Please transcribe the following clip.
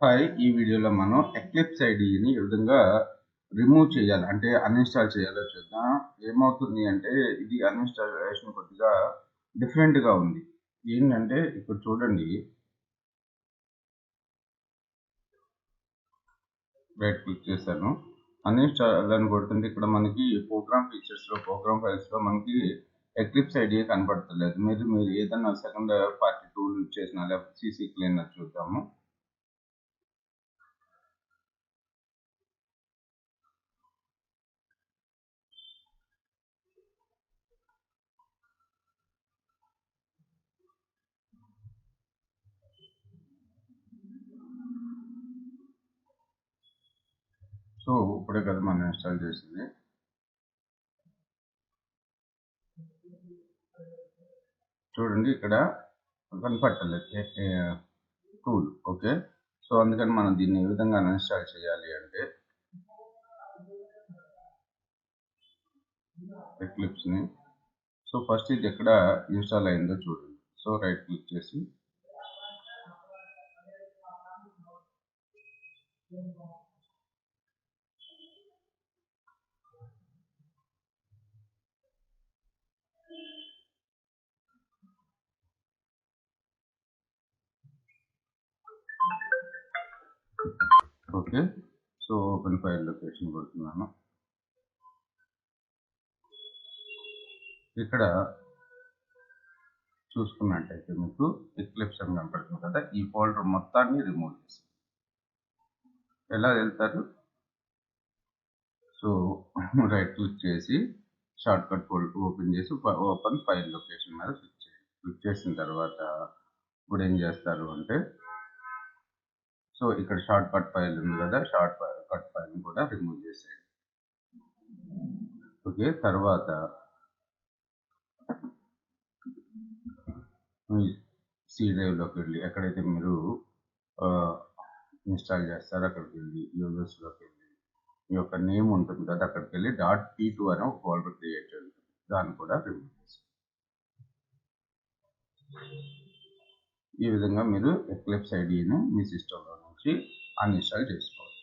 Hi, ఈ వీడియోలో మనం ఎక్లిప్స్ ఐడిని ఏ విధంగా రిమూవ్ చేయాలి అంటే అన్ఇన్స్టాల్ చేయాలో చూద్దాం. ఏమవుతుంది అంటే ఇది అన్ఇన్స్టాలేషన్ కొద్దిగా డిఫరెంట్గా ఉంది. ఏంటంటే ఇప్పుడు చూడండి, రైట్ క్లిక్ చేశాను, అన్ఇన్స్టాల్ అని కొడుతుంటే ఇక్కడ మనకి ప్రోగ్రామ్ ఫీచర్స్లో ప్రోగ్రామ్ ఫైల్స్లో మనకి ఎక్లిప్స్ ఐడి కనపడతలేదు. మీరు ఏదైనా సెకండ్ పార్టీ టూల్ చేసిన లేకపోతే సీసీ క్లీనర్ చూద్దాము. సో ఇప్పుడే కదా మనం ఇన్స్టాల్ చేసింది. చూడండి ఇక్కడ కనపట్టలేదు టూల్. ఓకే, సో అందుకని మనం దీన్ని ఏ విధంగా అన్ఇన్స్టాల్ చేయాలి అంటే ఎక్లిప్స్ని, సో ఫస్ట్ ఇది ఎక్కడ ఇన్స్టాల్ అయిందో చూడండి. సో రైట్ క్లిక్ చేసి okay, so open file location కొడుతున్నాను. ఇక్కడ చూసుకున్నట్టయితే మీకు ఎక్లిప్స్ అని కనపడుతుంది కదా, ఈ ఫోల్డర్ మొత్తాన్ని రిమూవ్ చేసి ఎలా వెళ్తారు. సో రైట్ క్లిక్ చేసి షార్ట్ కట్ ఫోల్డర్ ఓపెన్ చేసి ఓపెన్ ఫైల్ లొకేషన్ మీద క్లిక్ చేయండి. క్లిక్ చేసిన తర్వాత ఇప్పుడు ఏం చేస్తారు అంటే, సో ఇక్కడ షార్ట్ కట్ ఫైల్ ఉంది కదా, షార్ట్ కట్ ఫైల్ కూడా రిమూవ్ చేసేయండి. ఓకే, తర్వాత మీ సి డ్రైవ్లోకి వెళ్ళి ఎక్కడైతే మీరు ఇన్స్టాల్ చేస్తారో అక్కడికి వెళ్ళి యూజర్స్లోకి వెళ్ళి మీ యొక్క నేమ్ ఉంటుంది కదా, అక్కడికి వెళ్ళి .p2 అనే ఒక ఫోల్డర్ క్రియేట్ చేయండి. దాన్ని కూడా రిమూవ్ చేసి ఈ విధంగా మీరు ఎక్లిప్స్ ఐడిని మీ సిస్టంలో నుంచి అన్ఇన్స్టాల్ చేసుకోవచ్చు.